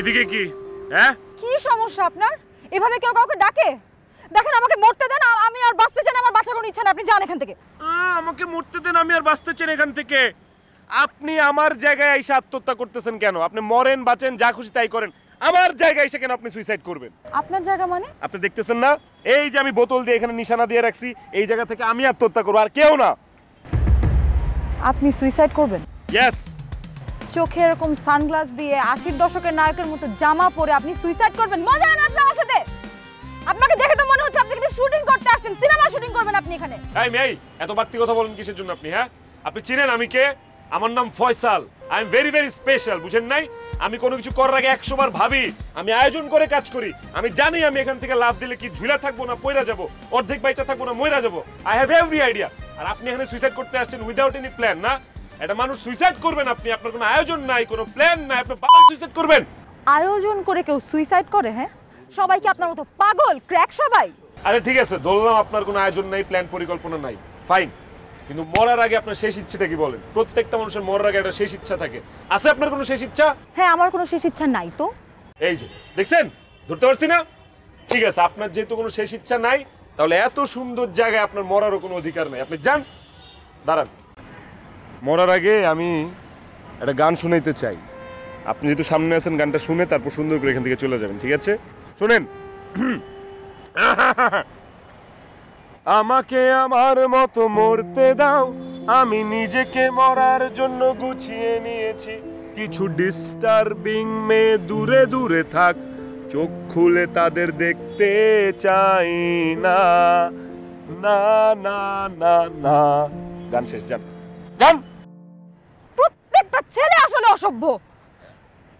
এইদিকে কি? হ্যাঁ, কি সমস্যা আপনার? এভাবে কেউ কাউকে ডাকে? দেখেন আমাকে মরতে দেন, আমি আর বাঁচতে চাই না, আমার বাঁচার কোনো ইচ্ছা নেই, আপনি যান এখান থেকে। আমাকে মরতে দেন, আমি আর বাঁচতে চাই না এখান থেকে। আপনি আমার জায়গায় এসে আত্মহত্যা করতেছেন কেন? আপনি মরেন বাঁচেন যা খুশি তাই করেন, আমার জায়গায় এসে কেন আপনি সুইসাইড করবেন? আপনার জায়গা মানে? আপনি দেখতেছেন না এই যে আমি বোতল দিয়ে এখানে নিশানা দিয়ে রাখছি, এই জায়গা থেকে আমি আত্মহত্যা করবো, আর কেউ না। আপনি সুইসাইড করবেন? ইয়েস। চোখে এরকম সানগ্লাস দিয়ে 80 দশকের নায়কের মতো জামা পরে আপনি সুইসাইড করবেন? মজা না আপনার আমার সাথে? আপনাকে দেখে তো মনে হচ্ছে আপনি কিন্তু শুটিং করতে আসছেন, সিনেমা শুটিং করবেন আপনি এখানে। এই মেয়ে, এত বাড়তি কথা বলেন কিসের জন্য আপনি? হ্যাঁ, আপনি চিনেন আমি কে? আমার নাম Faisal. I am very very special, বুঝেন নাই? আমি কোনো কিছু করার আগে 100 বার ভাবি, আমি আয়োজন করে কাজ করি। আমি জানি আমি এখান থেকে লাভ দিলে কি ঝুলা থাকবো না পয়রা যাব, অর্ধেক বাইচা থাকবো না মইরা যাব। I have every idea. আর আপনি এখানে সুইসাইড করতে আসছেন উইদাউট এনি প্ল্যান না? এটা মানুষ সুইসাইড করবেন আপনি, আপনার কোনো আয়োজন নাই, কোনো প্ল্যান নাই, আপনি বাবা সুইসাইড করবেন। আয়োজন করে কেউ সুইসাইড করে? হ্যাঁ, সবাই কি আপনার মতো পাগল, ক্র্যাক সবাই? আরে ঠিক আছে, ধরলাম আপনার কোনো আয়োজন নাই, প্ল্যান পরিকল্পনা নাই, ফাইন। কিন্তু মরার আগে আপনার শেষ ইচ্ছেটা কি বলেন? প্রত্যেকটা মানুষের মরার আগে একটা শেষ ইচ্ছা থাকে। আছে আপনার কোনো শেষ ইচ্ছা? হ্যাঁ, আমার কোনো শেষ ইচ্ছা নাই তো। এই যে দেখছেন, ধরতে পারছি না? ঠিক আছে, আপনার যেহেতু কোনো শেষ ইচ্ছা নাই, তাহলে এত সুন্দর জায়গায় আপনার মরারও কোনো অধিকার নাই। আপনি যান, দাঁড়ান। মরার আগে আমি একটা গান শুনাইতে চাই। আপনি যেহেতু সামনে আছেন, গানটা শুনে তারপর সুন্দর করে এখান থেকে চলে যাবেন, ঠিক আছে? শুনেন। আমাকে আমার মতো মরতে দাও, আমি নিজেকে মরার জন্য গুছিয়ে নিয়েছি। কিছু ডিস্টার্বিং মেয়ে দূরে দূরে থাক, চোখ খুলে তাদের দেখতে চাই না। না না না না। গান শেষ, যান যান। প্রত্যেকটা ছেলে আসলে অসভ্য।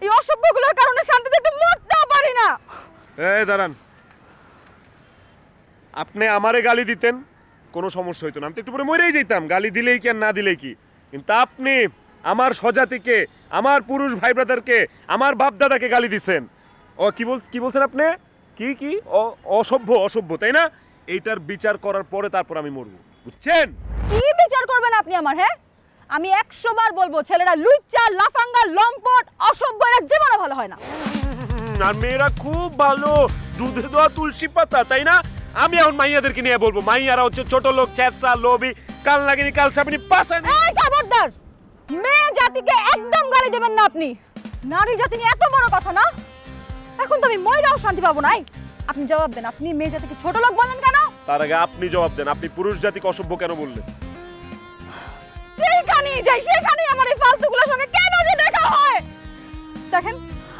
এই অসভ্যগুলোর কারণে শান্তিতে একটু মরতেও পারি না। এই দাঁড়ান, আপনি আমারে গালি দিতেন কোনো সমস্যা হইতো না, আমি তো একটু পরে মরেই যেতাম, গালি দিলেই কি আর না দিলেই কি। কিন্তু আপনি আমার স্বজাতিকে, আমার পুরুষ ভাই ব্রাদারকে, আমার বাপ দাদাকে গালি দিচ্ছেন। ও কি বলছেন আপনি? কি অসভ্য, অসভ্য, তাই না? এইটার বিচার করার পরে তারপর আমি মরবো, বুঝছেন? কি বিচার করবেন আপনি আমার? হ্যাঁ, আমি 100 বার বলবো, ছেলেরা লুচ্চা, লাফাঙ্গা, লম্পট, অসভ্য, এরা জীবনে ভালো হয় না। আর মেয়েরা খুব ভালো, দুধে দেওয়া তুলসী পাতা, তাই না? আমি এখন মাইয়াদেরকে নিয়ে বলবো, মাইয়ারা হচ্ছে ছোট লোক, চ্যাচা, লোভী, কাল লাগিনি, কাল সাবিনি, পাশানি। এই খবরদার, মেয়ে জাতিকে একদম গালি দেবেন না আপনি। নারী জাতি নিয়ে এত বড় কথা না? এখন তো আমি মহিলাও শান্তি পাবো না। আপনি জবাব দেন, আপনি মেয়ে জাতিকে ছোট লোক বলেন কেন? তার আগে আপনি জবাব দেন, আপনি পুরুষ জাতিকে অসভ্য কেন বললেন? সেখানেই যাই, সেখানেই আমার এই ফালতুগুলোর সঙ্গে কেন যে দেখা হয়। দেখেন,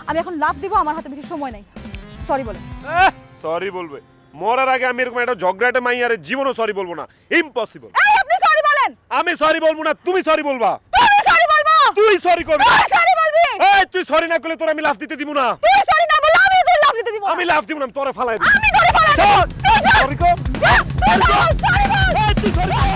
আমি এখন লাভ দিব, আমার হাতে বেশি সময় নাই। সরি বলেন। সরি বলবে? মরার আগে আমি এরকম একটা ঝগড়াটে মাইয়ারে জীবনও সরি বলবো না, ইম্পসিবল। এই আপনি সরি বলেন। আমি সরি বলবো না, তুমি সরি বলবা। তুমি সরি বলবো। তুই সরি করবি। তুই সরি বলবি। এই তুই সরি না করলে তোর আমি লাফ দিতে দিব না। তুই সরি না বললে আমি তোর লাভ দিতে দিব না। আমি লাফ দিব না, আমি তোরে ফালাই দিব। আমি তোরে ফালাই দিব। সরি কর। সরি বল। এই তুই সরি কর।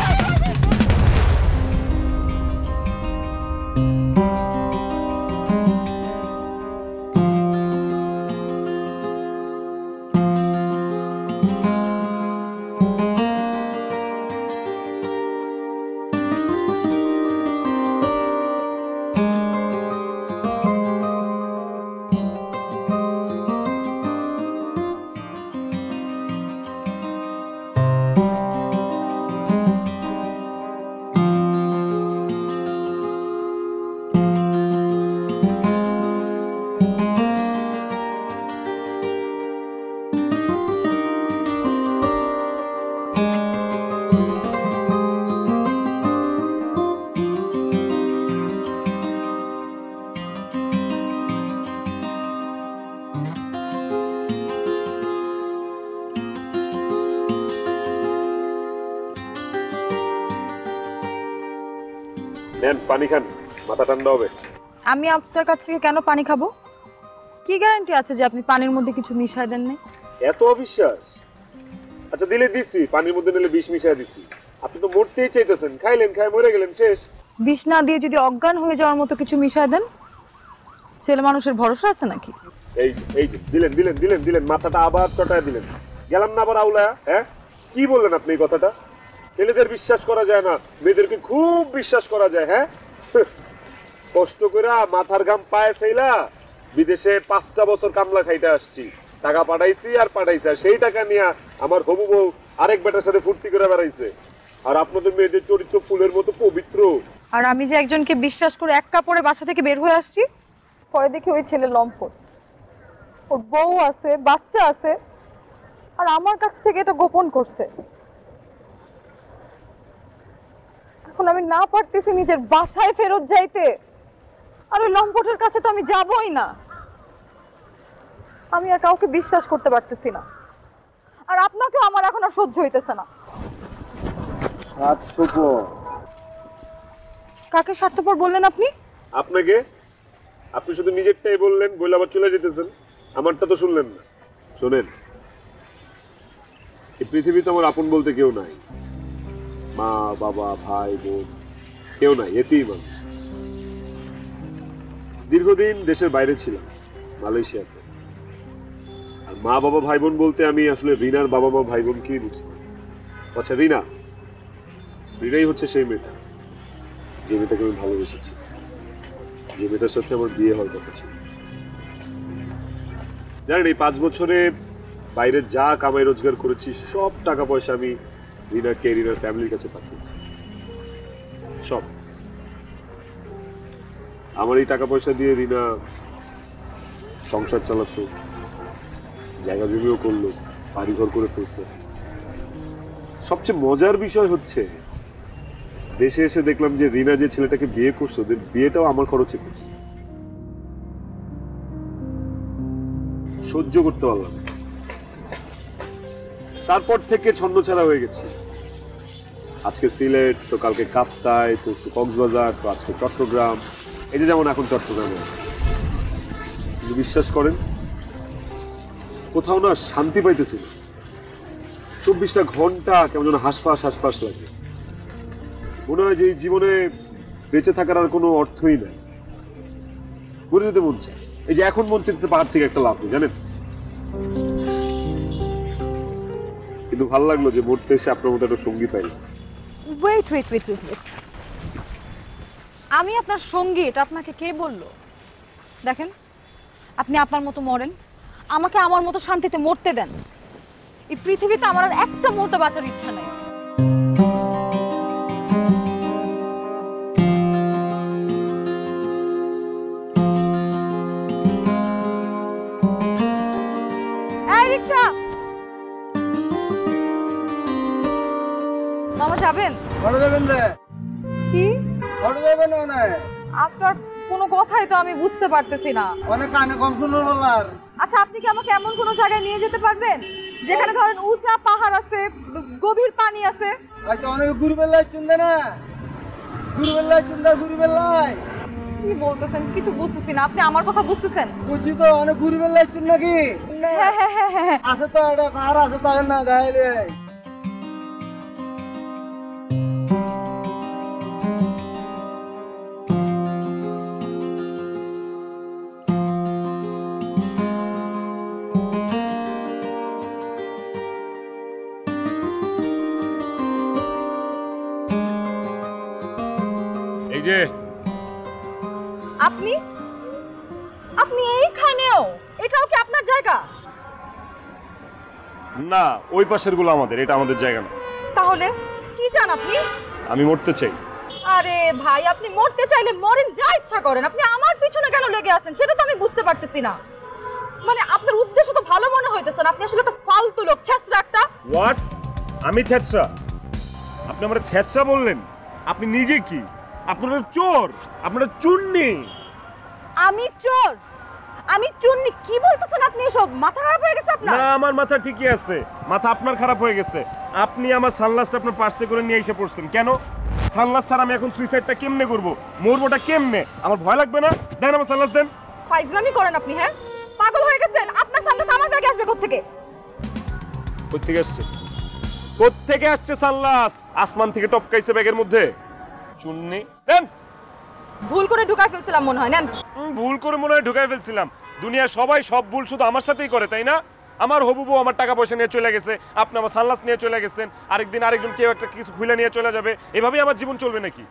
নেন পানি খান, মাথা ঠান্ডা হবে। আমি আপনার কাছ থেকে কেন পানি খাবো? কি গ্যারান্টি আছে যে আপনি পানির মধ্যে কিছু মিশায় দেন না? এত অবিশ্বাস? আচ্ছা দিলে দিছি, পানির মধ্যে নিলে বিষ মিশায় দিছি। আপনি তো মরতেই চাইতেছেন, খাইলেন, খাই মরে গেলেন, শেষ। বিষ না দিয়ে যদি অজ্ঞান হয়ে যাওয়ার মতো কিছু মিশায় দেন, ছেলে মানুষের ভরসা আছে নাকি? এই যে দিলেন, মাথাটা আবার চটায় দিলেন। গেলাম না আবার আউলা? হ্যাঁ, কি বললেন আপনি এই কথাটা? ছেলেদের বিশ্বাস করা যায় না, মেয়েদেরকে খুব বিশ্বাস করা যায়। হ্যাঁ, কষ্ট করে মাথার ঘাম পায়ে ফেলা বিদেশে 5টা বছর কামলা খাইতে আসছি, টাকা পাঠাইছি আর পাঠাইছি, আর সেই টাকা নিয়ে আমার হবু বউ আরেক বেটার সাথে ফুর্তি করে বেড়াইছে। আর আপনাদের মেয়েদের চরিত্র ফুলের মতো পবিত্র। আর আমি যে একজনকে বিশ্বাস করে এক কাপড়ে বাসা থেকে বের হয়ে আসছি, পরে দেখি ওই ছেলে লম্পট, ওর বউ আছে, বাচ্চা আছে, আর আমার কাছ থেকে এটা গোপন করছে। এখন আমি না পারতেছি নিজের বাসায় ফেরত যাইতে, আর ওই লম্পটের কাছে তো আমি যাবই না। আমি আর কাউকে বিশ্বাস করতে পারতেছি না, আর আপনাকেও আমার এখন আর সহ্য হইতেছে না। কাকে স্বার্থপর বললেন আপনি? আপনাকে। আপনি শুধু নিজেরটাই বললেন, বলে আবার চলে যেতেছেন, আমারটা তো শুনলেন না। শোনেন, এই পৃথিবীতে আমার আপন বলতে কেউ নাই, মা বাবা ভাই বোন কেউ নাই, এতেই মানুষ। দীর্ঘদিন দেশের বাইরে ছিলাম, মালয়েশিয়াতে। আর মা বাবা ভাই বোন বলতে আমি আসলে রিনার বাবা মা ভাই বোনকেই বুঝতাম। আচ্ছা, রিনাই হচ্ছে সেই মেয়েটা, যে মেয়েটাকে আমি ভালোবেসেছি, যে মেয়েটার সাথে আমার বিয়ে হওয়ার কথা ছিল। জানেন, এই 5 বছরে বাইরে যা কামাই রোজগার করেছি সব টাকা পয়সা আমি রিনাকে, রিনার ফ্যামিলির কাছে পাঠিয়েছি, সব। আমার এই টাকা পয়সা দিয়ে রিনা সংসার চালাতো, জায়গা জমিও করলো, বাড়িঘর করে ফেলছে। সবচেয়ে মজার বিষয় হচ্ছে, দেশে এসে দেখলাম যে রিনা যে ছেলেটাকে বিয়ে করছে, ওদের বিয়েটাও আমার খরচে করছে। সহ্য করতে পারলাম না। তারপর থেকে ছন্নছাড়া হয়ে গেছি। আজকে সিলেট, তো কালকে কাপ্তাই, তো কক্সবাজার, তো আজকে চট্টগ্রাম। এই যে যেমন এখন চট্টগ্রামে আছে। কিন্তু বিশ্বাস করেন, কোথাও না শান্তি পাইতেছি না। 24টা ঘন্টা কেমন যেন হাসপাস লাগে। মনে হয় যে এই জীবনে বেঁচে থাকার আর কোনো অর্থই নাই। মরে যেতে মন চায়। এই যে এখন মন চাইতেছে পাহাড় থেকে একটা লাফ, জানেন। কিন্তু ভালো লাগলো যে মরতে এসে আপনার মতো একটা সঙ্গী পাইলাম। ওয়েট, আমি আপনার সঙ্গী, এটা আপনাকে কে বললো? দেখেন, আপনি আপনার মতো মরেন, আমাকে আমার মতো শান্তিতে মরতে দেন। এই পৃথিবীতে আমার আর একটা মুহূর্ত বাঁচার ইচ্ছা নেই। এই রিকশা, মামা যাবেন? কত যাবেন রে? কি কত যাবেন? অনেক আপনার কোনো কথাই তো আমি বুঝতে পারতেছি না। অনেক কানে কম শুনুন বলার। আচ্ছা, আপনি কি আমাকে এমন কোনো জায়গায় নিয়ে যেতে পারবেন যেখানে ধরেন উঁচা পাহাড় আছে, গভীর পানি আছে? আচ্ছা, অনেক ঘুরি বেলায় চুনবে না, ঘুরি বেলায়। কি বলতেছেন? কিছু বুঝতেছি না। আপনি আমার কথা বুঝতেছেন? বুঝছি তো, অনেক ঘুরি বেলায় চুন নাকি? হ্যাঁ। আছে তো, একটা পাহাড় আছে তো, না দেখাইলে। এই যে আপনি এইখানেও? এটাও কি আপনার জায়গা? না, ওই পাশের গুলো আমাদের, এটা আমাদের জায়গা না। তাহলে কি চান আপনি? আমি মরতে চাই। আরে ভাই, আপনি মরতে চাইলে মরেন, যা ইচ্ছা করেন। আপনি আমার পিছনে কেন লেগে আছেন সেটা তো আমি বুঝতে পারতেছি না। মানে আপনার উদ্দেশ্য তো ভালো মনে হইতেছে না। আপনি আসলে একটা ফালতু লোক, ছেঁচড়া একটা। হোয়াট? আমি ছেঁচড়া? আপনি আমার ছেঁচড়া বললেন? আপনি নিজে কি? আপনারা চোর, আপনারা চুন্নি। আমি চোর? আমি চুন্নি? কি বলতেছেন আপনি? এসব মাথা খারাপ হয়ে গেছে আপনার? না, আমার মাথা ঠিকই আছে, মাথা আপনার খারাপ হয়ে গেছে। আপনি আমার সানগ্লাসটা আপনার পার্সে করে নিয়ে এসে পড়ছেন কেন? সানগ্লাস ছাড়া আমি এখন সুইসাইডটা কেমনে করবো, মরবোটা কেমনে? আমার ভয় লাগবে না? দেন আমার সানগ্লাস দেন। ফাইজলামি করেন আপনি? হ্যাঁ, পাগল হয়ে গেছেন? আপনার সানগ্লাস আমার ব্যাগে আসবে কোত্থেকে? কোত্থেকে আসছে? কোত্থেকে আসছে সানগ্লাস? আসমান থেকে টপকাইছে ব্যাগের মধ্যে? চুন্নি দেন। ভুল করে ঢুকাই ফেলছিলাম মনে হয়। নেন। ভুল করে মনে হয় ঢুকাই ফেলছিলাম। দুনিয়া সবাই সব ভুল শুধু আমার সাথেই করে, তাই না? আমার হবু বউ আমার টাকা পয়সা নিয়ে চলে গেছে, আপনি আমার সানগ্লাস নিয়ে চলে গেছেন, আরেকদিন আরেকজন কেউ একটা কিছু খুলে নিয়ে চলে যাবে। এভাবেই আমার জীবন চলবে নাকি?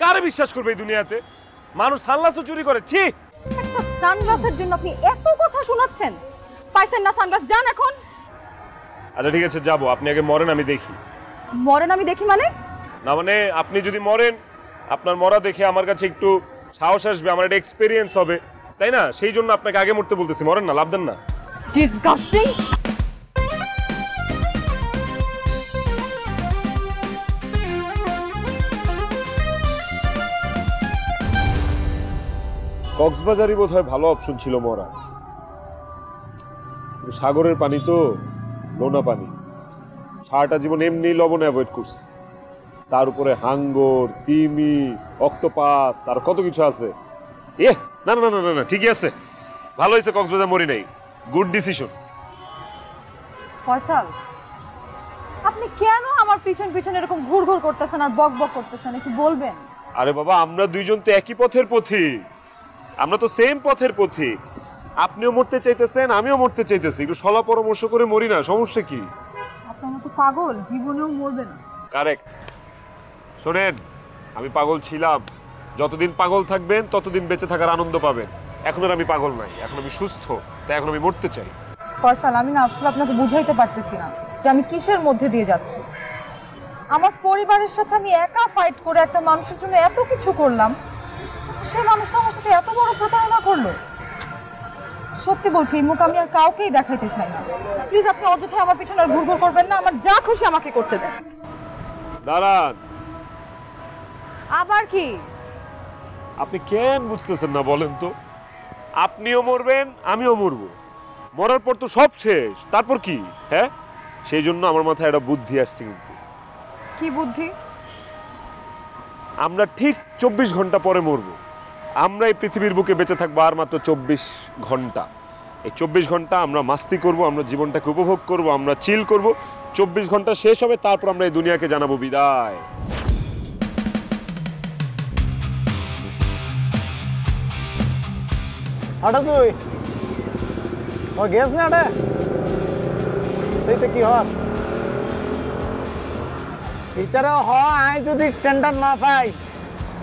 কারে বিশ্বাস করবে এই দুনিয়াতে? মানুষ সানগ্লাসও চুরি করে। ছি! একটা সানগ্লাসের জন্য আপনি এত কথা শোনাচ্ছেন? পাইছেন না সানগ্লাস, যান এখন। আচ্ছা ঠিক আছে যাবো, আপনি আগে মরেন আমি দেখি। মরেন আমি দেখি মানে? না মানে আপনি যদি মরেন, আপনার মরা দেখে আমার কাছে একটু সাহস আসবে, আমার একটা এক্সপেরিয়েন্স হবে, তাই না? সেই জন্য আপনাকে আগে মরতে বলতেছি, মরেন না, লাভ দেন না। ডিসগাস্টিং। কক্সবাজারই বোধহয় ভালো অপশন ছিল মরা। কিন্তু সাগরের পানি তো নোনা পানি, সারাটা জীবন এমনি লবণ অ্যাভয়েড করছি, তার উপরে হাঙ্গর, তিমি, অক্টোপাস আর কত কিছু আছে। না না না না না, ঠিকই আছে, ভালো হয়েছে কক্সবাজার মরি নাই, গুড ডিসিশন। ফয়সাল, আপনি কেন আমার পিছন পিছন এরকম ঘুরঘুর করতেছেন আর বক বক করতেছেন, একটু বলবেন? আরে বাবা, আমরা দুইজন তো একই পথের পথিক, আমরা তো সেম পথের পথিক। আপনিও মরতে চাইতেছেন, আমিও মরতে চাইতেছি, একটু সলা পরামর্শ করে মরি না, সমস্যা কি? আপনার মতো পাগল জীবনেও মরবে না। কারেক্ট। শোনেন, আমি পাগল ছিলাম, যতদিন পাগল থাকবেন ততদিন বেঁচে থাকার আনন্দ পাবেন। এখন আর আমি পাগল নাই, এখন আমি সুস্থ, তাই এখন আমি মরতে চাই। ফয়সাল, আমি না আসলে আপনাকে বুঝাইতে পারতেছি না যে আমি কিসের মধ্যে দিয়ে যাচ্ছি। আমার পরিবারের সাথে আমি একা ফাইট করে একটা মানুষের জন্য এত কিছু করলাম, সে মানুষটা আমার সাথে এত বড় প্রতারণা করলো। সত্যি বলছি, এই মুখ আমি আর কাউকেই দেখাইতে চাই না। প্লিজ আপনি অযথাই আমার পিছনে আর ঘুরঘুর করবেন না, আমার যা খুশি আমাকে করতে দেন। দাঁড়ান। আবার কি? আপনি কেন বুঝতেছেন না বলেন তো? আপনিও মরবেন, আমিও মরবো, মরার পর তো সব শেষ, তারপর কি? হ্যাঁ, সেই জন্য আমার মাথায় একটা বুদ্ধি আসছে। কিন্তু কি বুদ্ধি? আমরা ঠিক 24 ঘন্টা পরে মরবো। আমরা এই পৃথিবীর বুকে বেঁচে থাকবো আর মাত্র 24 ঘন্টা। এই 24 ঘন্টা আমরা মাস্তি করব, আমরা জীবনটাকে উপভোগ করব, আমরা চিল করব। 24 ঘন্টা শেষ হবে, তারপর আমরা এই দুনিয়াকে জানাবো বিদায়। হঠাৎ তুই ও গেছ না এটা তুই তো কি হর ভিতরে হ আই যদি টেন্ডার না পাই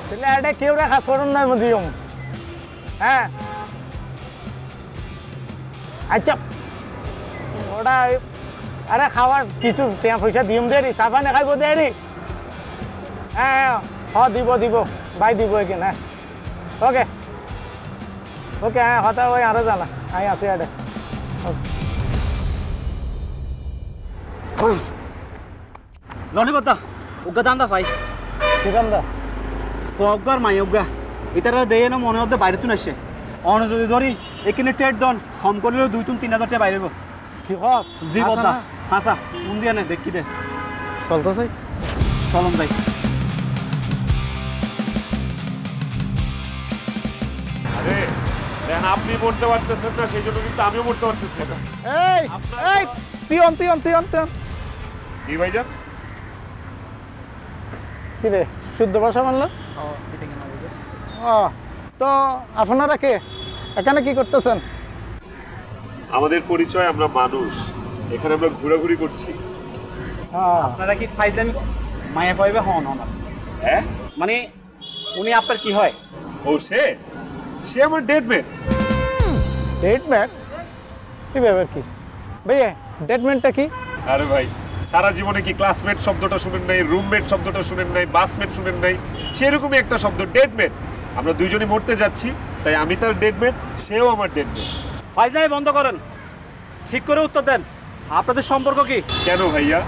তাহলে এটা কেউ রেখা সরণ নয় মদিয়ম। হ্যাঁ আচ্ছা ওটা আরে খাওয়ার কিছু টেয়া পয়সা দিম দেরি চাফা নেখাইব দেরি। হ্যাঁ হ্যাঁ দিব দিব বাই দিব এখানে। হ্যাঁ ওকে ওকে হ্যাঁ হতা ওই আরো জানা আমি আছি এটা। রনিবদ্দা উগ্গা দান্দা ভাই কি দান্দা ফগর মাই উগ্গা ইতারা দেয় না মনে হতে বাইরে তুন আসে অন যদি ধরি এখানে টেট দন হম করলে 2-3 হাজার টাকা বাইরে কি হস জি বদ্দা হাসা উন দিয়া না দেখি দে চলতেছে চলন ভাই। আরে দেখেন, আপনি মরতে পারতেছেন না, সেই জন্য কিন্তু আমিও মরতে পারতেছি না। এই এই তিয়ন তিয়ন তিয়ন তিয়ন কি ভাইজান? কি রে শুদ্ধ ভাষা মানলো? ও তো আপনারা কে এখানে কি করতেছেন? আমাদের পরিচয়, আমরা মানুষ, এখানে আমরা ঘোরাঘুরি করছি। আপনারা কি ফাইজলামি মায়া পাইবে হন না? হ্যাঁ মানে উনি আপনার কি হয়? ও সে আমার ডেডমেট। ডেটমেন্ট কি ব্যাপার কি ভাইয়া ডেটমেন্টটা কি? আরে ভাই, সারা জীবনে কি ক্লাসমেট শব্দটা শুনেন নাই, রুমমেট শব্দটা শুনেন নাই, বাসমেট শুনেন নাই? সেরকমই একটা শব্দ ডেডমেট। আমরা দুইজনই মরতে যাচ্ছি, তাই আমি তার ডেডমেট, সেও আমার ডেডমেট। ফাইজলামি বন্ধ করেন, ঠিক করে উত্তর দেন, আপনাদের সম্পর্ক কি? কেন ভাইয়া,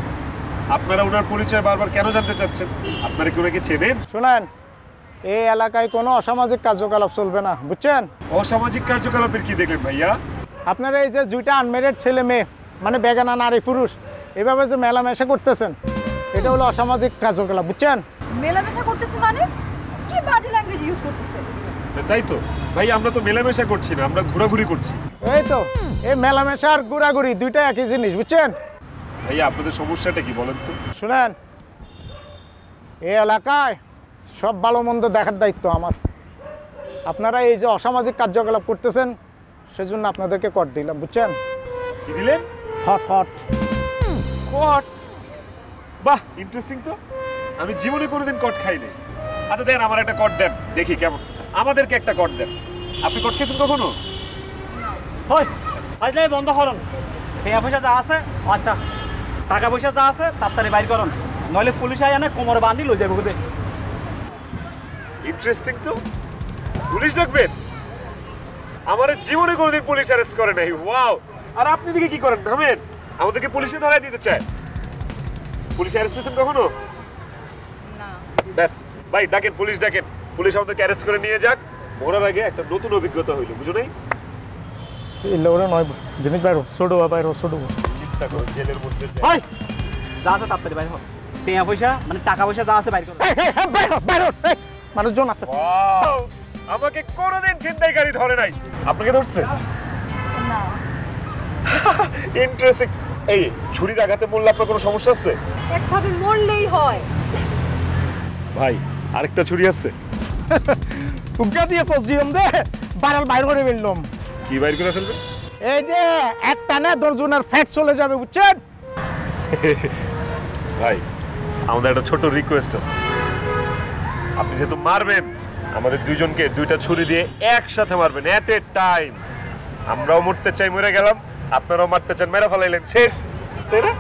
আপনারা ওনার পরিচয় বারবার কেন জানতে চাচ্ছেন? আপনারা কি ওনাকে চেনেন? শোনেন, এই এলাকায় কোনো অসামাজিক কার্যকলাপ চলবে না, বুঝছেন? অসামাজিক কার্যকলাপের কি দেখলেন ভাইয়া? আপনারা এই যে দুইটা আনমেরিড ছেলে মেয়ে মানে বেগানা নারী পুরুষ এভাবে যে মেলামেশা করতেছেন, এটা হলো অসামাজিক কার্যকলাপ, বুঝছেন? মেলামেশা করতেছে মানে? কি বাজে ল্যাঙ্গুয়েজ ইউজ করতেছে? তাই তো ভাই, আমরা তো মেলামেশা করছি না, আমরা ঘোরাঘুরি করছি। এই তো এই মেলামেশা আর ঘোরাঘুরি দুইটা একই জিনিস, বুঝছেন? ভাইয়া আপনাদের সমস্যাটা কি বলেন তো? শুনেন, এই এলাকায় সব ভালো মন্দ দেখার দায়িত্ব আমার। আপনারা এই যে অসামাজিক কার্যকলাপ করতেছেন সেজন্য আপনাদেরকে কর দিলাম, বুঝছেন? কি দিলেন? হট হট কট? বাহ, ইন্টারেস্টিং তো। আমি জীবনে কোনোদিন কট খাইনি। আচ্ছা দেন, আমার একটা কট দেন, দেখি কেমন। আমাদেরকে একটা কট দেন। আপনি কট খেয়েছেন কখনো? হই আজলে বন্ধ করুন টাকা পয়সা যা আছে আচ্ছা টাকা পয়সা যা আছে তাড়াতাড়ি বাইর করুন নইলে পুলিশ আয় না কোমরে বাঁধি লই যাবে কোথায় ইন্টারেস্টিং তো। পুলিশ ডাকবেন? আমার জীবনে কোনোদিন পুলিশ অ্যারেস্ট করে নাই। ওয়াও! আর আপনি দিকে কি করেন? থামেন, আমাদেরকে পুলিশে ধরায় দিতে চায়। পুলিশ অ্যারেস্ট হয়েছেন কখনো? না। ব্যাস ভাই, ডাকেন, পুলিশ ডাকেন। পুলিশ আমাদেরকে অ্যারেস্ট করে নিয়ে যাক। মরার আগে একটা নতুন অভিজ্ঞতা হইলো, বুঝো নাই? এলে ওরা নয় জিনিস বাইরো ছোট বাইরো ছোট চিন্তা করো, জেলের মধ্যে হই যা আছে তাড়াতাড়ি বাইর হও টাকা পয়সা মানে টাকা পয়সা যা আছে বাইর করুন বাইরো বাইরো মানুষজন আছে। ওয়াও! আমাকে কোনোদিন ছিনতাইকারী ধরে নাই। আপনাকে ধরছে? না। ইন্টারেস্টিং। এই ছুরির আঘাতে মরলে আপনার কোনো সমস্যা আছে? একভাবে মরলেই হয়। ভাই, আরেকটা ছুরি আছে। উগা দিয়ে ফস দিলাম দে বারাল বাইর করে ফেললাম। কি বাইর করে ফেলবেন? এই যে একটা না দর্জনের ফ্যাট চলে যাবে বুঝছেন? ভাই, আমাদের একটা ছোট রিকোয়েস্ট আছে। আপনি যেহেতু মারবেন, আমাদের দুইজনকে দুইটা ছুরি দিয়ে একসাথে মারবেন, এট এ টাইম। আমরাও মরতে চাই, মরে গেলাম। আপনারাও মারতে চান, মেরা ফেলাইলেন, শেষ। তাই না?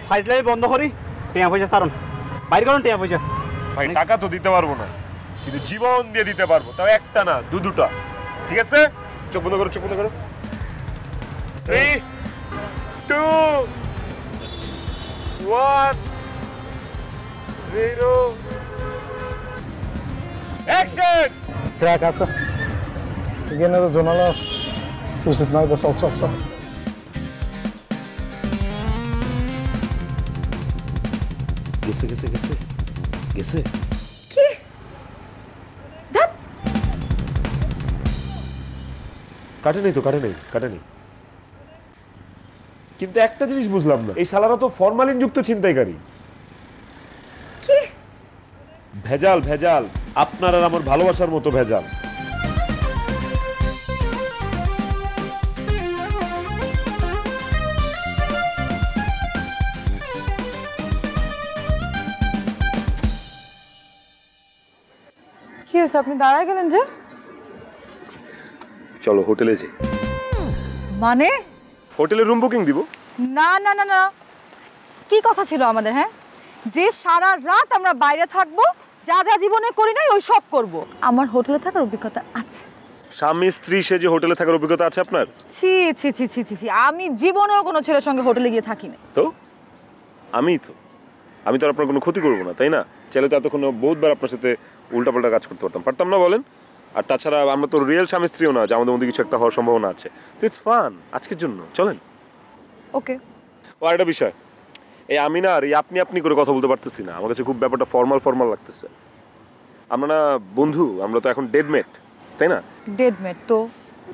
ফাইজলাই বন্ধ করি টাকা পয়সা সারুন বাইর করুন টাকা পয়সা ভাই, টাকা তো দিতে পারবো না, কিন্তু জীবন দিয়ে দিতে পারবো। তাও একটা না, দুটা। ঠিক আছে? চোখ বন্ধ করো, চোখ বন্ধ করো। 3, 2, 1, 0 অ্যাকশন! ক্র্যাক আছে এখানে তো জোনালো উচিত নয় তো চল চল চল গেছে গেছে গেছে গেছে। কি? ধ্যাৎ। কাটে নেই তো, কাটে নেই, কাটে নেই। কিন্তু একটা জিনিস বুঝলাম না, এই শালারা তো ফরমালিন যুক্ত ছিনতাইকারী। কি? ভেজাল ভেজাল, আপনার আর আমার ভালোবাসার মতো ভেজাল। কি হয়েছে, আপনি দাঁড়ায় গেলেন যে? চলো হোটেলে যাই। মানে? হোটেলে রুম বুকিং দিব। না না না না, কি কথা ছিল আমাদের? হ্যাঁ, যে সারা রাত আমরা বাইরে থাকবো, যা যা জীবনে করি নাই ওই সব করব। আমার হোটেলে থাকার অভিজ্ঞতা আছে। স্বামী স্ত্রী সেজে হোটেলে থাকার অভিজ্ঞতা আছে আপনার? ছি ছি ছি ছি ছি ছি, আমি জীবনেও কোনো ছেলের সঙ্গে হোটেলে গিয়ে থাকি না। তো আমি তো আর আপনার কোনো ক্ষতি করবো না, তাই না? চাইলে তো এতক্ষণ বহুতবার আপনার সাথে উল্টাপাল্টা কাজ করতে পারতাম না, বলেন? আর তাছাড়া আমরা তো রিয়েল স্বামী স্ত্রীও না যে আমাদের মধ্যে কিছু একটা হওয়ার সম্ভাবনা আছে। ইটস ফান, আজকের জন্য চলেন। ওকে। ও একটা বিষয়, এই আমি না আর এই আপনি করে কথা বলতে পারতেছি না। আমার কাছে খুব ব্যাপারটা ফর্মাল লাগতেছে। আমরা না বন্ধু, আমরা তো এখন ডেডমেট, তাই না? ডেডমেট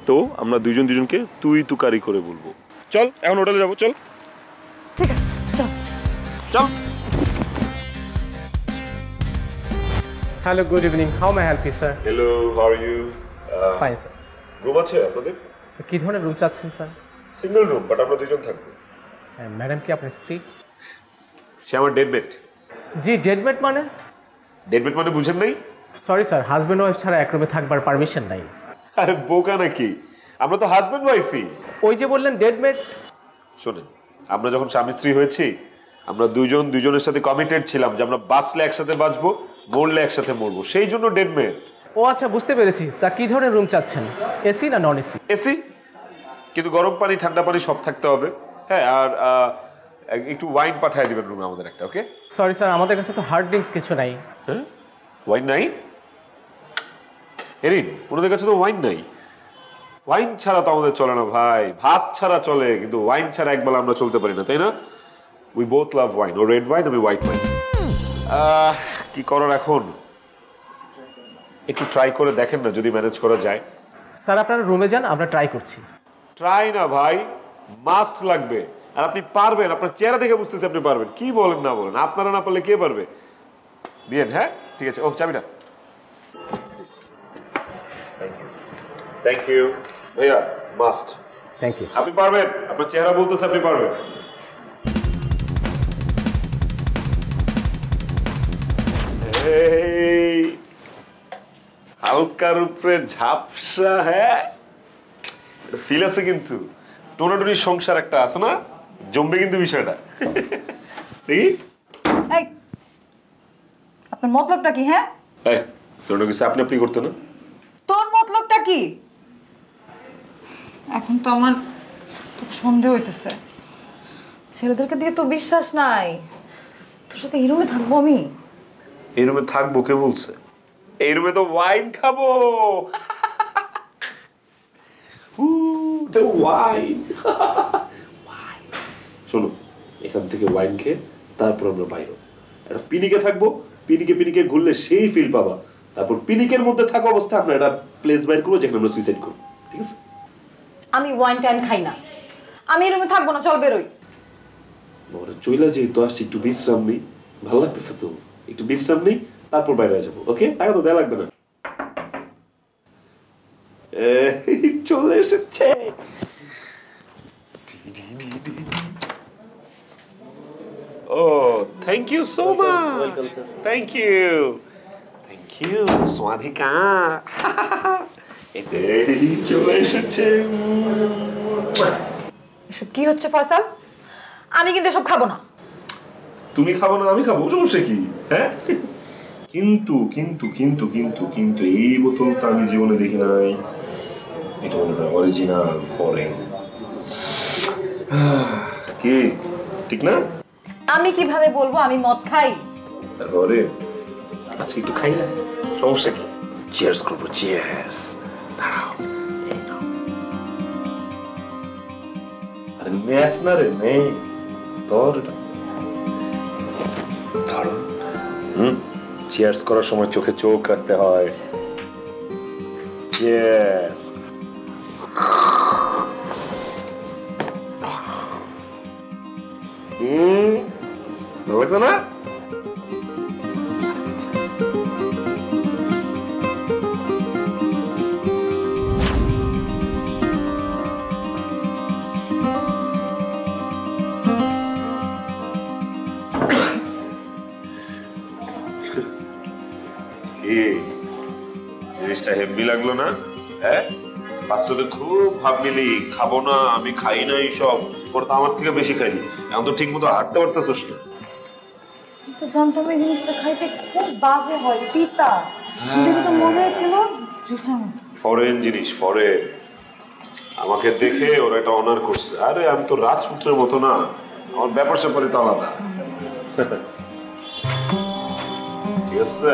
তো আমরা দুজনকে তুই তুকারি করে বলবো। চল এখন হোটেলে যাবো, চল। ঠিক আছে, চল চল। Hello, good evening. How may I help you, sir? Hello, how are you? Fine, sir. Room আছে আপনাদের? কি ধরনের রুম চাচ্ছেন স্যার? সিঙ্গেল রুম, বাট আমরা দুজন থাকবো। ম্যাডাম কি আপনার স্ত্রী? সে আমার ডেডমেট। জি, ডেডমেট মানে? ডেডমেট মানে বুঝেন নাই? সরি স্যার, হাজব্যান্ড ওয়াইফ ছাড়া এক রুমে থাকবার পারমিশন নাই। আরে বোকা নাকি, আমরা তো হাজব্যান্ড ওয়াইফই। ওই যে বললেন ডেডমেট। শোনেন, আমরা যখন স্বামী স্ত্রী হয়েছি, আমরা দুজনের সাথে কমিটেড ছিলাম যে আমরা বাঁচলে একসাথে বাঁচবো, মরলে একসাথে মরবো, সেই জন্য ডেডমেট। ও আচ্ছা, বুঝতে পেরেছি। তা কি ধরনের রুম চাচ্ছেন? এসি না নন এসি? এসি, কিন্তু গরম পানি ঠান্ডা পানি সব থাকতে হবে। হ্যাঁ, আর একটু ওয়াইন পাঠিয়ে দিবেন রুমে আমাদের একটা। ওকে? সরি স্যার, আমাদের কাছে তো হার্ড ড্রিঙ্কস কিছু নাই। হ্যাঁ, ওয়াইন নাই? এরিন, ওনাদের কাছে তো ওয়াইন নাই। ওয়াইন ছাড়া তো আমাদের চলে না ভাই, ভাত ছাড়া চলে, কিন্তু ওয়াইন ছাড়া একবেলা আমরা চলতে পারি না, তাই না? We both love wine. ও রেড ওয়াইন, আমি হোয়াইট ওয়াইন। কি করার এখন? একটু ট্রাই করে দেখেন না, যদি ম্যানেজ করা যায়। স্যার আপনারা রুমে যান, আমরা ট্রাই করছি। ট্রাই না ভাই, মাস্ট লাগবে। আর আপনি পারবেন, আপনার চেহারা দেখে বুঝতেছি আপনি পারবেন। কি বলেন না বলেন, আপনারা না পারলে কে পারবে? দিয়েন। হ্যাঁ ঠিক আছে। ও চাবিটা। থ্যাংক ইউ ভাইয়া, মাস্ট। Thank you. আপনি পারবেন, আপনার চেহারা বলতেছে আপনি পারবেন। এই হালকার উপরে ঝাপসা, হ্যাঁ ফিল আছে কিন্তু টোনাটুনি সংসার একটা আছে না, জমবে কিন্তু বিষয়টা। দেখি এই আপনার মতলবটা কি? হ্যাঁ এই তোর কিছু আপনি আপনি করতে না, তোর মতলবটা কি? এখন তো আমার খুব সন্দেহ হইতেছে, ছেলেদেরকে দিয়ে তো বিশ্বাস নাই। তোর সাথে এই রুমে থাকবো আমি? এই রুমে থাকবো কে বলছে? এই রুমে তো ওয়াইন খাবো। ওয়াইন শোনো, এখান থেকে ওয়াইন খেয়ে তারপর আমরা বাইরে একটা পিনিকে থাকবো, পিনিকে পিনিকে ঘুরলে সেই ফিল পাবা। তারপর পিনিকের মধ্যে থাকা অবস্থায় আমরা একটা প্লেস বাইর করবো যেখানে আমরা সুইসাইড করবো, ঠিক আছে? আমি ওয়াইন টাইন খাই না, আমি এই রুমে থাকবো না, চল বেরোই। চইলা যেহেতু আসছি একটু বিশ্রাম নেই, ভালো লাগতেছে তো, একটু বিশ্রাম নেই তারপর বাইরে যাবো। ওকে, টাকা তো দেয়া লাগবে না। চলে এসেছে। ও thank you so much, thank you, thank you Swadhika. এই চলে এসেছে। এসব কি হচ্ছে ফয়সাল? আমি কিন্তু এসব খাবো না। তুমি খাবো না আমি খাবো, সমস্যা কি? হ্যাঁ কিন্তু কিন্তু কিন্তু কিন্তু কিন্তু এই বোতলটা আমি জীবনে দেখি নাই, এটা মনে হয় অরিজিনাল ফরেন। কি ঠিক না? আমি কিভাবে বলবো আমি মদ খাই? তারপরে আজকে একটু খাই না, সমস্যা কি? চিয়ার্স করবো, চিয়ার্স। দাঁড়াও, এই নাও। আরে নেস না রে, নেই তোর ধরো। চিয়ার্স করার সময় চোখে চোখ রাখতে হয়। চিয়ার্স। ভালো লাগছে না? জিনিসটা হেভি লাগলো না? হ্যাঁ ফার্স্টে খুব ভাবলি খাবো না, আমি খাই না এইসব, পরে তো আমার থেকে বেশি খাইলি, এখন তো ঠিক মতো হাঁটতে পারতেছিস না। তো জানতাম এই জিনিসটা খাইতে খুব বাজে হয়, পিতা। কিন্তু তো মজাই ছিল, জুসাম। ফরেন জিনিস, ফরেন। আমাকে দেখে ওরা এটা অনার করছে। আরে আমি তো রাজপুত্রের মতো না, আমার ব্যাপার স্যাপারই তো আলাদা। ঠিক আছে,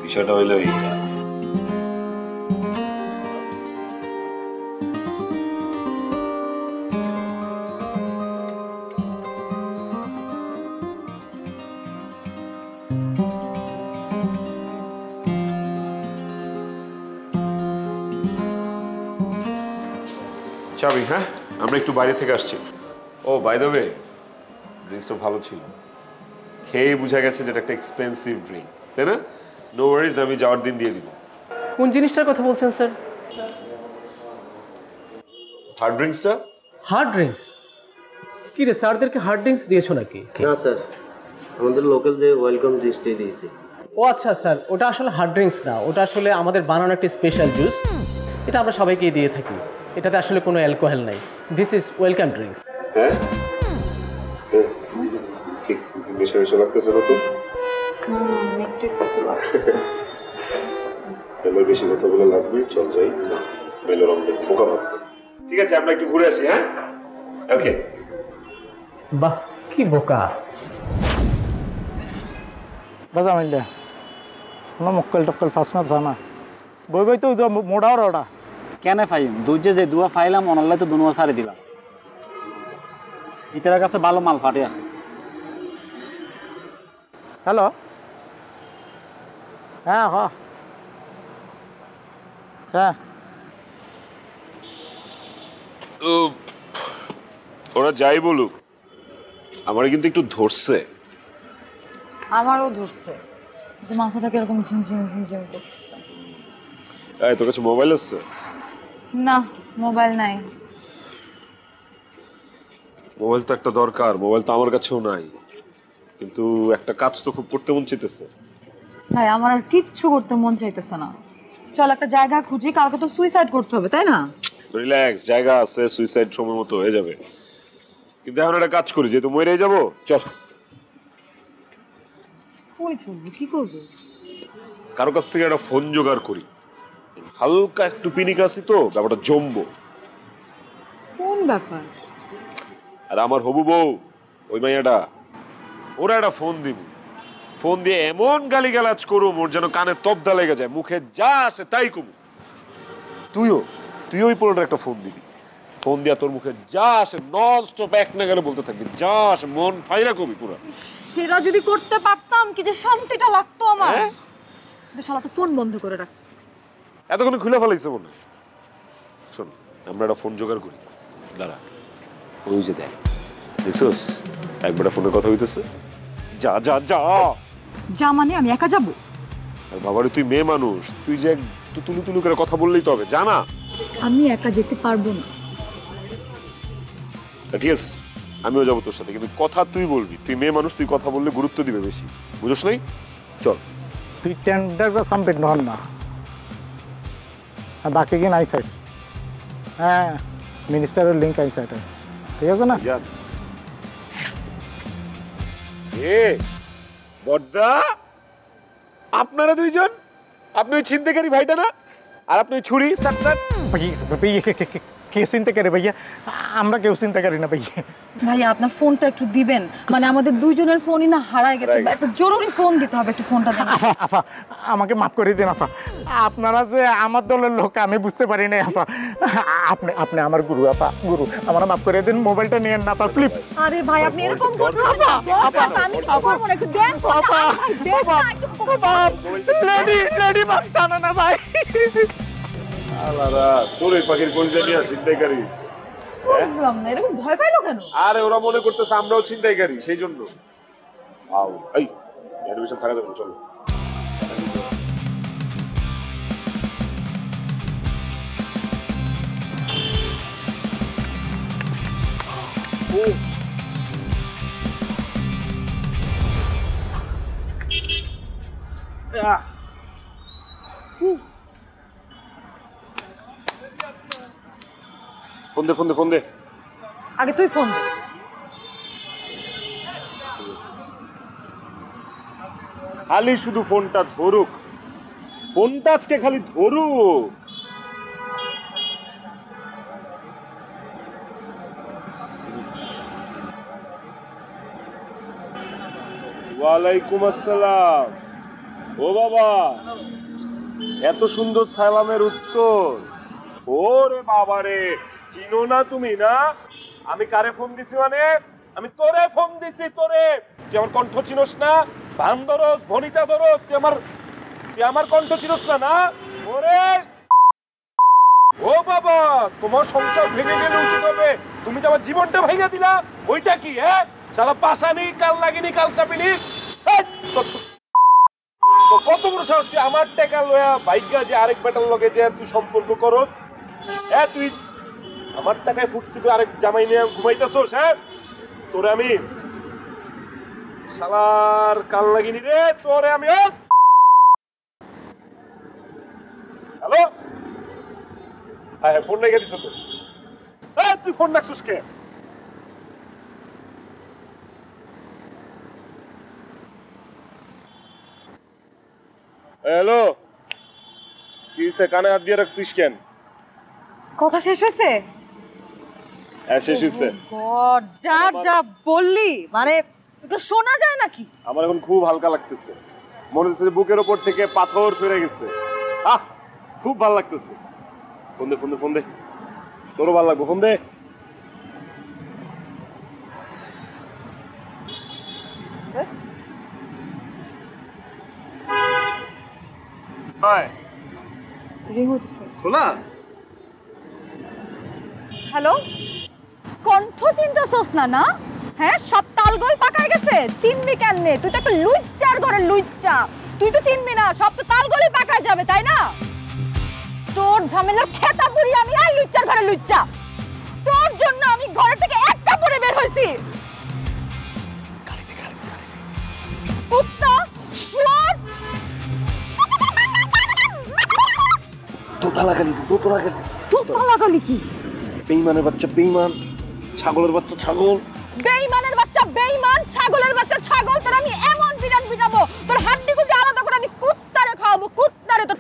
বিষয়টা হইলো এইটা। চাবি, হ্যাঁ আমরা একটু বাইরে থেকে আসছি। ও বাই দ্য ওয়ে, ড্রিঙ্কসটা ভালো ছিল, খেয়ে বোঝা গেছে যেটা একটা এক্সপেন্সিভ ড্রিঙ্ক, তাই না? নো ওয়ারিজ, আমি যাওয়ার দিন দিয়ে দিব। কোন জিনিসটার কথা বলছেন স্যার? হার্ড ড্রিঙ্কসটা। Hard drinks? কি রে, স্যারদেরকে হার্ড ড্রিঙ্কস দিয়েছো নাকি? না স্যার, আমাদের লোকাল যে ওয়েলকাম ড্রিঙ্কসটাই দিয়েছি। ও আচ্ছা স্যার, ওটা আসলে হার্ড ড্রিঙ্কস না, ওটা আসলে আমাদের বানানো একটা স্পেশাল জুস। এটা আমরা সবাইকেই দিয়ে থাকি, এটাতে আসলে কোনো অ্যালকোহল নাই। This is welcome drinks. হ্যাঁ বেশি বেশি লাগতেছে না তো? তাহলে বেশি কথা বলে লাগবে, চল যাই, মেলো রঙের বোকা ভাববে। ঠিক আছে, আমরা একটু ঘুরে আসি। হ্যাঁ ওকে। বাহ কি বোকা। বাজা মাইলে কোনো মক্কেল টক্কেল ফাঁস না থানা বই বই তো মোড়াও ওটা কেন ফাইম দুজে যে দুয়া ফাইলাম অনলাইন তো দুনুয়া সারি দিলাম। ইতার কাছে ভালো মাল ফাটে আছে। হ্যালো, হ্যাঁ হ্যাঁ হ্যাঁ ওরা যাই বলুক, আমার কিন্তু একটু ধরছে। আমারও ধরছে যে মাথাটাকে এরকম ঝিমঝিম ঝিমঝিম করতেছে। এই তোর কাছে মোবাইল আছে? না, মোবাইল নাই। মোবাইল তো একটা দরকার, মোবাইল তো আমার কাছেও নাই, কিন্তু একটা কাজ তো খুব করতে মন চাইতেছে। ভাই আমার আর কিচ্ছু করতে মন চাইতেছে না। চল একটা জায়গা খুঁজি, কালকে তো সুইসাইড করতে হবে তাই না? রিল্যাক্স, জায়গা আছে, সুইসাইড সময় মতো হয়ে যাবে। কিন্তু এখন একটা কাজ করি, যেহেতু মরেই যাবো, চল কই চলবো, কি করবো? কারো কাছ থেকে একটা ফোন জোগাড় করি, হালকা একটু পিনিক আছি তো, ব্যাপারটা জমবো। কোন ব্যাপার? আর আমার হবু বউ ওই মাইয়াটা, ওরা একটা ফোন দিব, ফোন দিয়ে এমন গালিগালাজ করো মোর যেন কানে তবদা লেগে যায়, মুখে যা আসে তাই কমু। তুই ওই পোলাটার একটা ফোন দিবি, ফোন দিয়া তোর মুখে যা আসে নন স্টপ এক না গেলে বলতে থাকবি, যা আসে মন ফাইরা কবি পুরো। সেটা যদি করতে পারতাম কি যে শান্তিটা লাগতো আমার। হ্যাঁ? কিন্তু শালা তো ফোন বন্ধ করে রাখছে। এতক্ষণ খুলে ফেলাইছে মনে হয়। শোন, আমরা একটা ফোন জোগাড় করি, দাঁড়া, ওই যে দেখ, দেখছোস একবার ফোনে কথা হইতেছে, যা যা যা। যা মানে আমি একা যাব? আর বাবারে তুই মেয়ে মানুষ, তুই যে তুলু তুলু করে কথা বললেই তো হবে, জানা। আমি একা যেতে পারবো না। ঠিক আছে, আমিও যাবো তোর সাথে, কিন্তু কথা তুই বলবি, তুই মেয়ে মানুষ, তুই কথা বললে গুরুত্ব দিবে বেশি, বুঝছ নাই? চল। তুই টেন্ডার বা সামপেট নহন না, আর বাকি কি নাই সাইড। হ্যাঁ, মিনিস্টারের লিঙ্ক আই সাইড, ঠিক আছে না? যা। এ বড়দা, আপনারা দুইজন, আপনি ওই ছিনতাইকারী ভাইটা না, আর আপনি ওই ছুরি সাট সাট। কে চিন্তা করে ভাইয়া? আমরা কেউ চিন্তা করি না ভাইয়া। ভাইয়া আপনার ফোনটা একটু দিবেন, মানে আমাদের দুইজনের ফোনই না হারায় গেছে, একটা জরুরি ফোন দিতে হবে, একটু ফোনটা দেন। আফা, আমাকে মাফ করে দিন আফা, আপনারা যে আমার দলের লোক আমি বুঝতে পারি না আফা। আপনি আমার গুরু আফা, গুরু, আমার মাফ করে দিন, মোবাইলটা নিয়েন না আফা প্লিজ। আরে ভাই আপনি এরকম করবেন না, আমি কি করব না, একটু দেন ফোনটা, দেন না একটু। লেডি মাস্তানা না ভাই। আলাদা চোরের পাখির কলিজা নিয়ে ছিনতাইকারী। বুঝলাম না, এরকম ভয় পাইলো কেন? আরে ওরা মনে করতেছে আমরাও ছিনতাইকারী, সেই জন্য। আও এই অ্যাডমিশন থাকা যাবে, চলো। ফোন দে, ফোন দে, ফোন দে। আগে তুই ফোন দে। খালি শুধু ফোনটা ধরুক, ফোনটা আজকে খালি ধরুক। ওয়ালাইকুম আসসালাম। ও বাবা, এত সুন্দর সালামের উত্তর। ওরে বাবা রে, চিনো না তুমি না? আমি কারে ফোন দিছি? মানে আমি তোরে ফোন দিছি, তোরে। তুই আমার কণ্ঠ চিনোস না? ভান ধরস, ভনিতা ধরস, তুই আমার কণ্ঠ চিনোস না? না ওরে, ও বাবা, তোমার সংসার ভেঙে গেলে উচিত হবে। তুমি যে আমার জীবনটা ভেঙে দিলা, ওইটা কি? হ্যাঁ, শালা পাশানি, কাল লাগিনি, কাল চাপিনি। কত বড় সাহস তুই আমার টাকা লয়া ভাইগা যে আরেক বেটার লগে যে তুই সম্পর্ক করস? হ্যাঁ, তুই আমার টাকায় ফুটতে তুই আরেক জামাই নিয়ে ঘুমাইতেছস? হ্যাঁ, তোরে আমি শালার কাল লাগিনি রে, তোরে আমি। হ্যালো, হ্যাঁ ফোন রেখে দিছ তো? হ্যাঁ, তুই ফোন রাখছিস কে? হ্যালো, কি হইছে? কানে হাত দিয়ে রাখছিস কেন? কথা শেষ হয়েছে? হ্যাঁ, শেষ হইছে। গড, যা যা বললি, মানে এটা শোনা যায় নাকি? আমার এখন খুব হালকা লাগতেছে, মনে হচ্ছে বুকের ওপর থেকে পাথর সরে গেছে। আহ, খুব ভালো লাগতেছে। ফোন দে, ফোন দে, ফোন দে, তোরও ভালো লাগবে, ফোন দে। রিং হইতেছে। শোনা, হ্যালো, কণ্ঠ চিন্তাছস না? না হ্যাঁ, সব তালগোল পাকায় গেছে, চিনবি কেমনে? তুই তো একটা লুচ্চার ঘরে লুচ্চা, তুই তো চিনবি না, সব তো তালগোলই পাকায় যাবে, তাই না? তোর ঝামেলার খেতা পুরি আমি, আর লুচ্চার ঘরে লুচ্চা। তোর জন্য আমি ঘরে থেকে একটা পরে বের হইছি। কুত্তা, শুয়োর, দোতলা গালি কি? বেঈমানের বাচ্চা বেঈমান, ছাগলের বাচ্চা ছাগল। বেঈমানের বাচ্চা বেঈমান, ছাগলের বাচ্চা ছাগল। তোর আমি এমন বিরাট পিটাবো, তোর হাড্ডি গুটি আলাদা করে আমি কুত্তারে খাওয়াবো, কুত্তারে। তো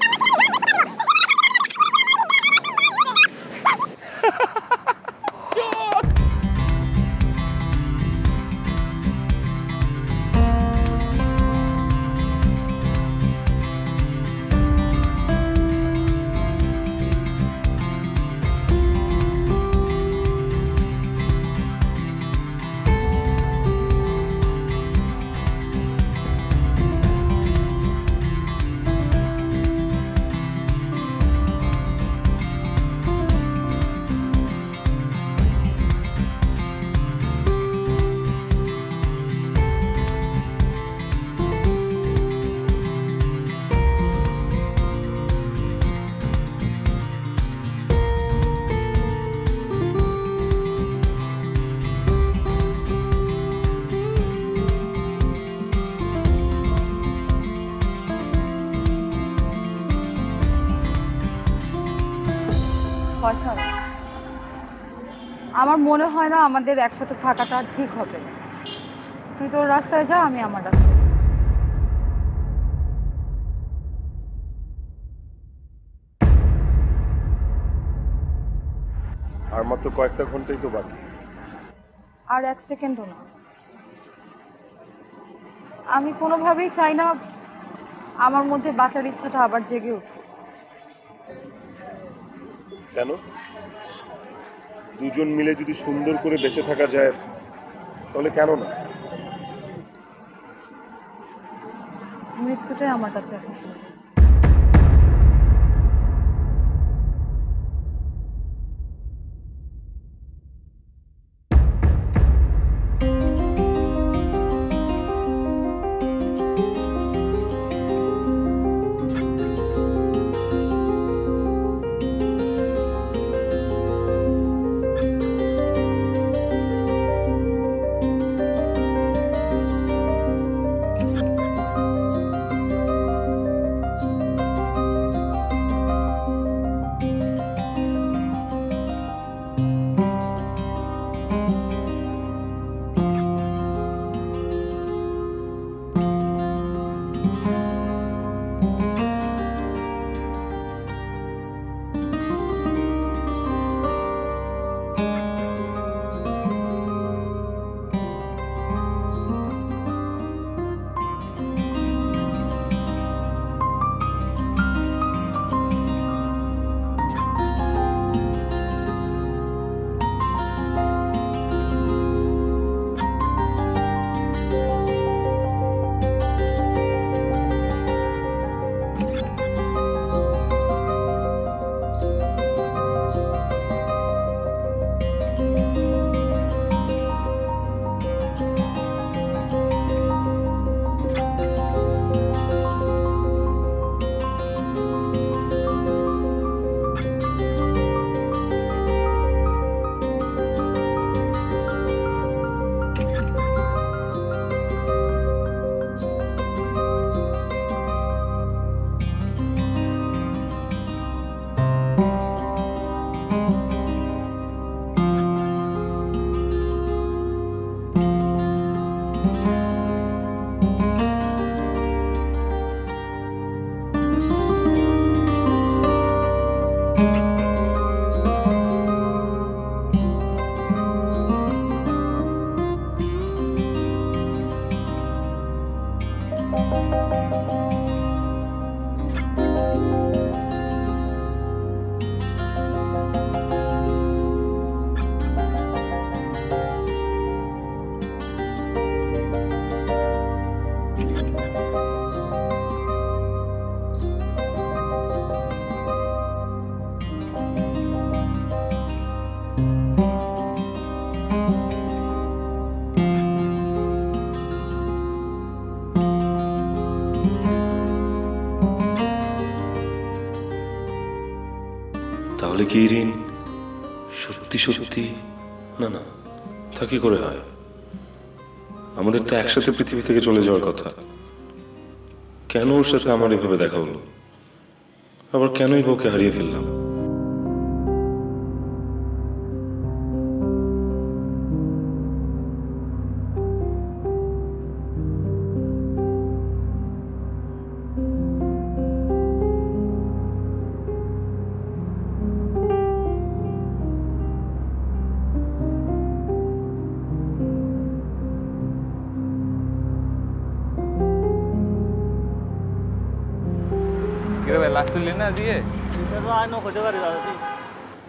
আমার মনে হয় না আমাদের একসাথে থাকাটা ঠিক হবে। তুই তোর রাস্তায় যা, আমি আমার রাস্তায়। আর মাত্র কয়েকটা ঘন্টাই তো বাকি। আর 1 সেকেন্ডও না। আমি কোনোভাবেই চাই না আমার মধ্যে বাঁচার ইচ্ছাটা আবার জেগে উঠুক। কেন? দুজন মিলে যদি সুন্দর করে বেঁচে থাকা যায় তাহলে কেন না? মৃত্যুটাই আমার কাছে এখন। তাহলে কি ঋণ সত্যি সত্যি? না না, তা কি করে হয়? আমাদের তো একসাথে পৃথিবী থেকে চলে যাওয়ার কথা। কেন ওর সাথে আমার এভাবে দেখা হলো? আবার কেনই বউকে হারিয়ে ফেললাম?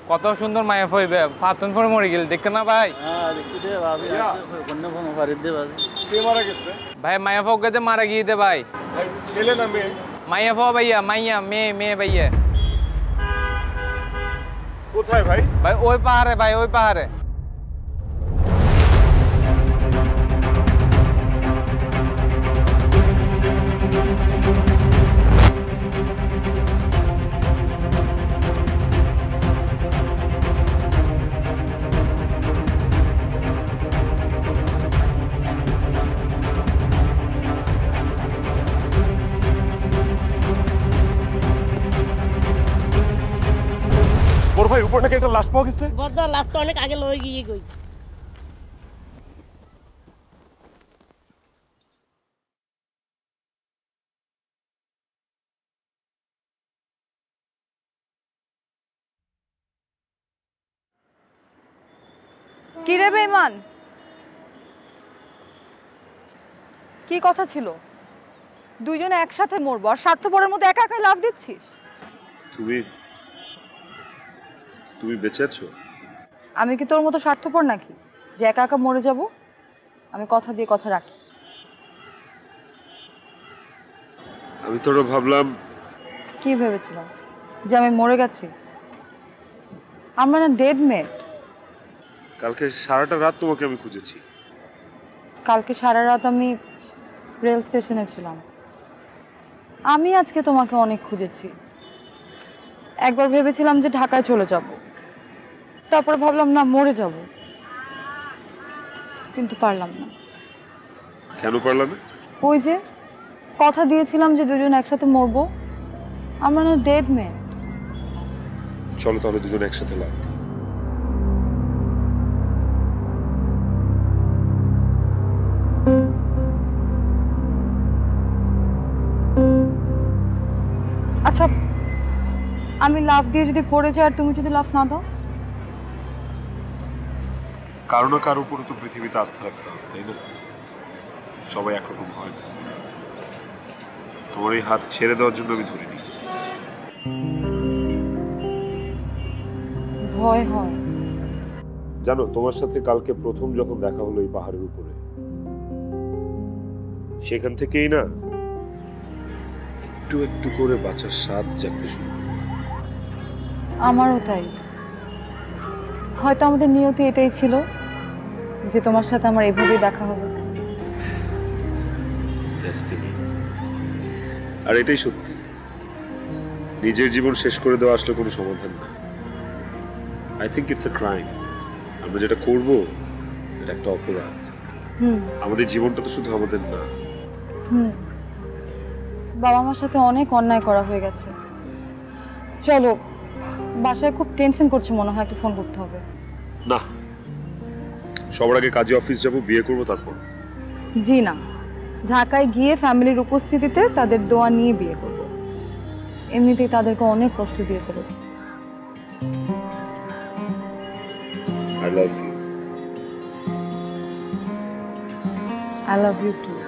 কত সুন্দর মায়া হইবে পাতন পরে মরে গেল দেখতে না ভাই? কে মারা গেছে ভাই মায়া ফোক গেছে মারা গিয়ে দে ভাই। ভাই ছেলে না মেয়ে? মাইয়া ফো ভাইয়া, মাইয়া মেয়ে, মেয়ে ভাইয়া। কোথায় ভাই? ভাই ওই পাহাড়ে ভাই, ওই পাহাড়ে। ওর ভাই উপর নাকি একটা লাশ পাওয়া গেছে? বড়দা লাশটা অনেক আগে লয়ে গিয়ে কই। কি রে বেঈমান, কি কথা ছিল? দুইজনে একসাথে মরবো আর স্বার্থপরের মতো একা একাই লাভ দিচ্ছিস? তুমি বেঁচে আছো? আমি কি তোর মতো স্বার্থপর নাকি যে একা একা মরে যাব? আমি কথা দিয়ে কথা রাখি। আমি তোরা ভাবলাম। কি ভেবেছিলাম? যে আমি মরে গেছি? আমরা না ডেড মেট। কালকে সারাটা রাত তোমাকে আমি খুঁজেছি। কালকে সারা রাত আমি রেল স্টেশনে ছিলাম। আমি আজকে তোমাকে অনেক খুঁজেছি। একবার ভেবেছিলাম যে ঢাকায় চলে যাব, তারপরে ভাবলাম না মরে যাব, কিন্তু পারলাম না। কেন পারলাম না? ওই যে কথা দিয়েছিলাম যে দুজন একসাথে মরবো। আমরা না ডেড মেট। চলো তাহলে দুজন একসাথে লাভ দিই। আচ্ছা, আমি লাভ দিয়ে যদি পড়ে যাই আর তুমি যদি লাভ না দাও? কারো না কারো উপরে তো পৃথিবীতে আস্থা রাখতে হবে, তাই না? সবাই একরকম হয় না। তোমার এই হাত ছেড়ে দেওয়ার জন্য আমি ধরিনি। ভয় হয়। জানো, তোমার সাথে কালকে প্রথম যখন দেখা হলো এই পাহাড়ের উপরে, সেখান থেকেই না একটু একটু করে বাঁচার স্বাদ জাগতে শুরু করলো। আমারও তাই। হয়তো আমাদের নিয়তি এটাই ছিল যে তোমার সাথে আমার এভাবেই দেখা হবে। আর এটাই সত্যি। নিজের জীবন শেষ করে দেওয়া আসলে কোনো সমাধান না। I think it's a crime. আমরা যেটা করব এটা একটা অপরাধ। আমাদের জীবনটা তো শুধু আমাদের না। বাবা মার সাথে অনেক অন্যায় করা হয়ে গেছে। চলো, বাসায় খুব টেনশন করছে মনে হয়, একটু ফোন করতে হবে। না, সবার আগে কাজে অফিস যাব, বিয়ে করব, তারপর। জি না, ঢাকায় গিয়ে ফ্যামিলির উপস্থিতিতে তাদের দোয়া নিয়ে বিয়ে করব। এমনিতেই তাদেরকে অনেক কষ্ট দিয়ে ফেলেছি। I love you. I love you too.